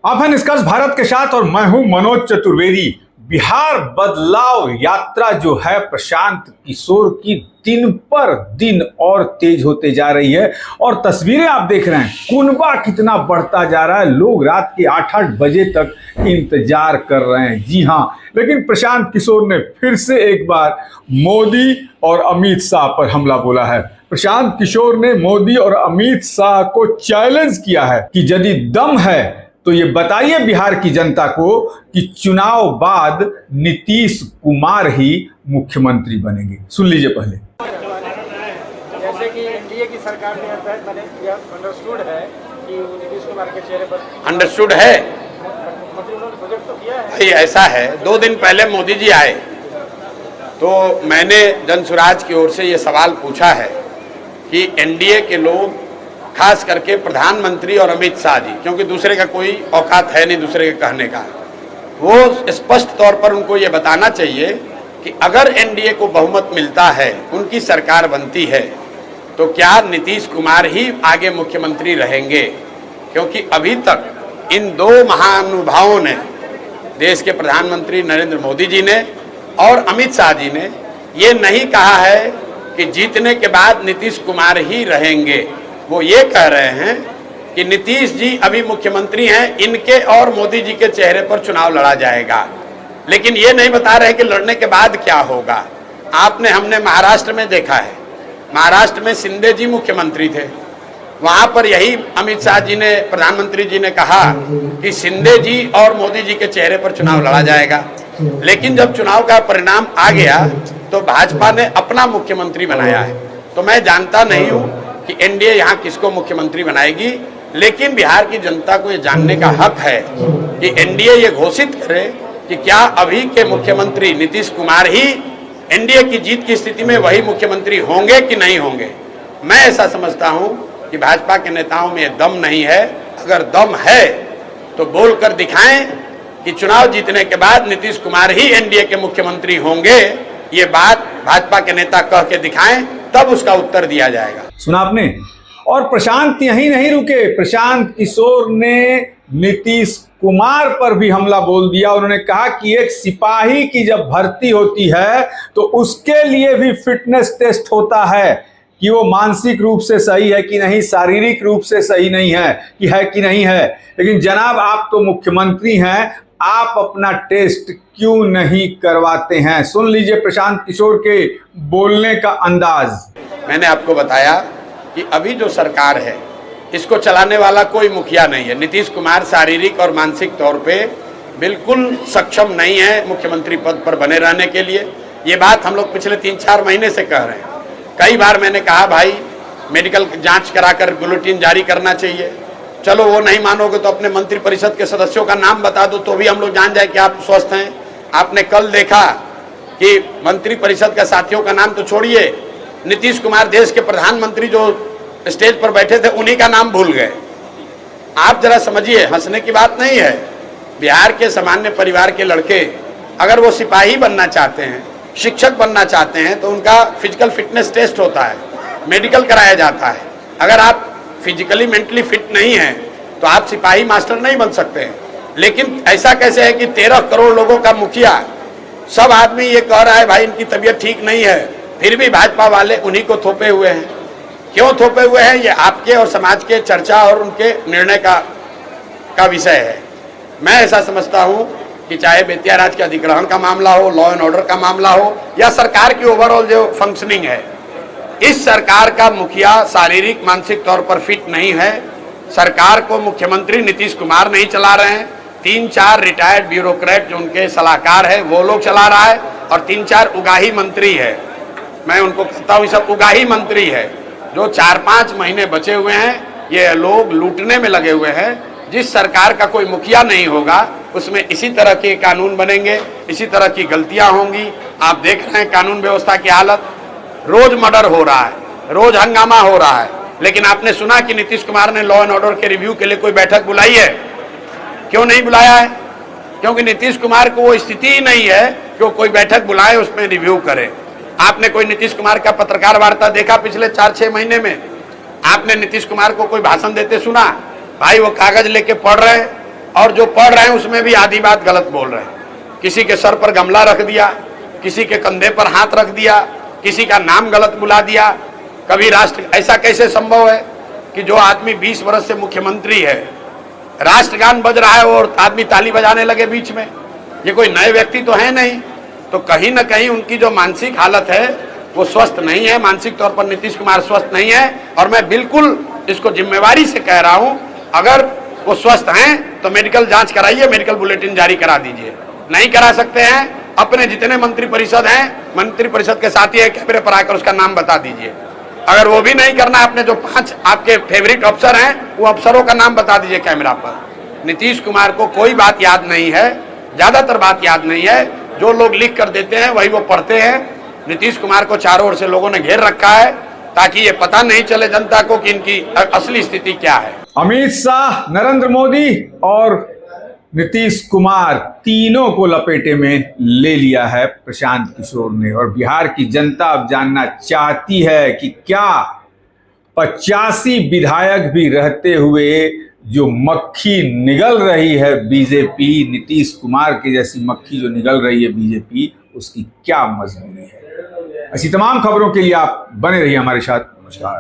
आप हैं निष्कर्ष भारत के साथ और मैं हूं मनोज चतुर्वेदी। बिहार बदलाव यात्रा जो है प्रशांत किशोर की दिन पर दिन और तेज होते जा रही है और तस्वीरें आप देख रहे हैं, कुनबा कितना बढ़ता जा रहा है। लोग रात के 8-8 बजे तक इंतजार कर रहे हैं। जी हां, लेकिन प्रशांत किशोर ने फिर से एक बार मोदी और अमित शाह पर हमला बोला है। प्रशांत किशोर ने मोदी और अमित शाह को चैलेंज किया है कि यदि दम है तो ये बताइए बिहार की जनता को कि चुनाव बाद नीतीश कुमार ही मुख्यमंत्री बनेंगे। सुन लीजिए पहले। जैसे कि एनडीए की सरकार ने अंडरस्टूड है कि नीतीश कुमार के चेहरे पर अंडरस्टूड है मुख्यमंत्री उन्होंने प्रोजेक्ट तो किया है। भाई ऐसा है, 2 दिन पहले मोदी जी आए तो मैंने जनसुराज की ओर से ये सवाल पूछा है कि एनडीए के लोग, खास करके प्रधानमंत्री और अमित शाह जी, क्योंकि दूसरे का कोई औकात है नहीं दूसरे के कहने का, वो स्पष्ट तौर पर उनको ये बताना चाहिए कि अगर एनडीए को बहुमत मिलता है, उनकी सरकार बनती है, तो क्या नीतीश कुमार ही आगे मुख्यमंत्री रहेंगे। क्योंकि अभी तक इन 2 महानुभावों ने, देश के प्रधानमंत्री नरेंद्र मोदी जी ने और अमित शाह जी ने, ये नहीं कहा है कि जीतने के बाद नीतीश कुमार ही रहेंगे। वो ये कह रहे हैं कि नीतीश जी अभी मुख्यमंत्री हैं, इनके और मोदी जी के चेहरे पर चुनाव लड़ा जाएगा, लेकिन ये नहीं बता रहे कि लड़ने के बाद क्या होगा। हमने महाराष्ट्र में देखा है, महाराष्ट्र में शिंदे जी मुख्यमंत्री थे, वहां पर यही अमित शाह जी ने, प्रधानमंत्री जी ने कहा कि शिंदे जी और मोदी जी के चेहरे पर चुनाव लड़ा जाएगा। लेकिन जब चुनाव का परिणाम आ गया तो भाजपा ने अपना मुख्यमंत्री बनाया है। तो मैं जानता नहीं हूं कि एनडीए यहाँ किसको मुख्यमंत्री बनाएगी, लेकिन बिहार की जनता को ये जानने का हक है कि एनडीए ये घोषित करे कि क्या अभी के मुख्यमंत्री नीतीश कुमार ही एनडीए की जीत की स्थिति में वही मुख्यमंत्री होंगे कि नहीं होंगे। मैं ऐसा समझता हूं कि भाजपा के नेताओं में दम नहीं है। अगर दम है तो बोलकर दिखाएं कि चुनाव जीतने के बाद नीतीश कुमार ही एनडीए के मुख्यमंत्री होंगे। ये बात भाजपा के नेता कह के दिखाएं, तब उसका उत्तर दिया जाएगा। सुना आपने। और प्रशांत यहीं नहीं रुके, प्रशांत किशोर ने नीतीश कुमार पर भी हमला बोल दिया। उन्होंने कहा कि एक सिपाही की जब भर्ती होती है तो उसके लिए भी फिटनेस टेस्ट होता है कि वो मानसिक रूप से सही है कि नहीं, शारीरिक रूप से सही नहीं है कि नहीं है। लेकिन जनाब, आप तो मुख्यमंत्री हैं, आप अपना टेस्ट क्यों नहीं करवाते हैं। सुन लीजिए प्रशांत किशोर के बोलने का अंदाज। मैंने आपको बताया कि अभी जो सरकार है, इसको चलाने वाला कोई मुखिया नहीं है। नीतीश कुमार शारीरिक और मानसिक तौर पे बिल्कुल सक्षम नहीं है मुख्यमंत्री पद पर बने रहने के लिए। ये बात हम लोग पिछले 3-4 महीने से कह रहे हैं। कई बार मैंने कहा भाई मेडिकल जांच कराकर बुलेटिन जारी करना चाहिए। चलो वो नहीं मानोगे तो अपने मंत्री परिषद के सदस्यों का नाम बता दो तो भी हम लोग जान जाए कि आप स्वस्थ हैं। आपने कल देखा कि मंत्री परिषद के साथियों का नाम तो छोड़िए, नीतीश कुमार देश के प्रधानमंत्री जो स्टेज पर बैठे थे उन्हीं का नाम भूल गए। आप जरा समझिए, हंसने की बात नहीं है। बिहार के सामान्य परिवार के लड़के अगर वो सिपाही बनना चाहते हैं, शिक्षक बनना चाहते हैं, तो उनका फिजिकल फिटनेस टेस्ट होता है, मेडिकल कराया जाता है। अगर आप फिजिकली मेंटली फिट नहीं है तो आप सिपाही मास्टर नहीं बन सकते हैं। लेकिन ऐसा कैसे है कि 13 करोड़ लोगों का मुखिया, सब आदमी ये कह रहा है भाई इनकी तबीयत ठीक नहीं है, फिर भी भाजपा वाले उन्हीं को थोपे हुए हैं। क्यों थोपे हुए हैं, ये आपके और समाज के चर्चा और उनके निर्णय का विषय है। मैं ऐसा समझता हूं कि चाहे बेतिया राज के अधिग्रहण का मामला हो, लॉ एंड ऑर्डर का मामला हो, या सरकार की ओवरऑल जो फंक्शनिंग है, इस सरकार का मुखिया शारीरिक मानसिक तौर पर फिट नहीं है। सरकार को मुख्यमंत्री नीतीश कुमार नहीं चला रहे हैं, 3-4 रिटायर्ड ब्यूरोक्रेट जो उनके सलाहकार है वो लोग चला रहा है, और 3-4 उगाही मंत्री है। मैं उनको कहता हूँ सब उगाही मंत्री है। जो 4-5 महीने बचे हुए हैं ये लोग लूटने में लगे हुए हैं। जिस सरकार का कोई मुखिया नहीं होगा उसमें इसी तरह के कानून बनेंगे, इसी तरह की गलतियां होंगी। आप देख रहे हैं कानून व्यवस्था की हालत, रोज मर्डर हो रहा है, रोज हंगामा हो रहा है। लेकिन आपने सुना कि नीतीश कुमार ने लॉ एंड ऑर्डर के रिव्यू के लिए कोई बैठक बुलाई है? क्यों नहीं बुलाया है? क्योंकि नीतीश कुमार को वो स्थिति ही नहीं है कि वो कोई बैठक बुलाए उसमें रिव्यू करे। आपने कोई नीतीश कुमार का पत्रकार वार्ता देखा पिछले 4-6 महीने में? आपने नीतीश कुमार को कोई भाषण देते सुना? भाई वो कागज लेके पढ़ रहे हैं, और जो पढ़ रहे हैं उसमें भी आधी बात गलत बोल रहे हैं। किसी के सर पर गमला रख दिया, किसी के कंधे पर हाथ रख दिया, किसी का नाम गलत बुला दिया। कभी राष्ट्र, ऐसा कैसे संभव है कि जो आदमी 20 वर्ष से मुख्यमंत्री है, राष्ट्रगान बज रहा है और आदमी ताली बजाने लगे बीच में? ये कोई नए व्यक्ति तो है नहीं। तो कहीं ना कहीं उनकी जो मानसिक हालत है वो स्वस्थ नहीं है, मानसिक तौर पर नीतीश कुमार स्वस्थ नहीं है। और मैं बिल्कुल इसको जिम्मेवारी से कह रहा हूं, अगर वो स्वस्थ हैं तो मेडिकल जांच कराइए, मेडिकल बुलेटिन जारी करा दीजिए। नहीं करा सकते हैं, अपने जितने मंत्रिपरिषद हैं, मंत्रिपरिषद के साथी है, कैमरे पर आकर उसका नाम बता दीजिए। अगर वो भी नहीं करना, अपने जो 5 आपके फेवरेट अफसर हैं वो अफसरों का नाम बता दीजिए कैमरा पर। नीतीश कुमार को कोई बात याद नहीं है, ज्यादातर बात याद नहीं है। जो लोग लिख कर देते हैं वही वो पढ़ते हैं। नीतीश कुमार को चारों ओर से लोगों ने घेर रखा है ताकि ये पता नहीं चले जनता को कि इनकी असली स्थिति क्या है। अमित शाह, नरेंद्र मोदी और नीतीश कुमार तीनों को लपेटे में ले लिया है प्रशांत किशोर ने। और बिहार की जनता अब जानना चाहती है कि क्या 85 विधायक भी रहते हुए जो मक्खी निगल रही है बीजेपी, नीतीश कुमार की जैसी मक्खी जो निगल रही है बीजेपी, उसकी क्या मजबूरी है। ऐसी तमाम खबरों के लिए आप बने रहिए हमारे साथ। नमस्कार।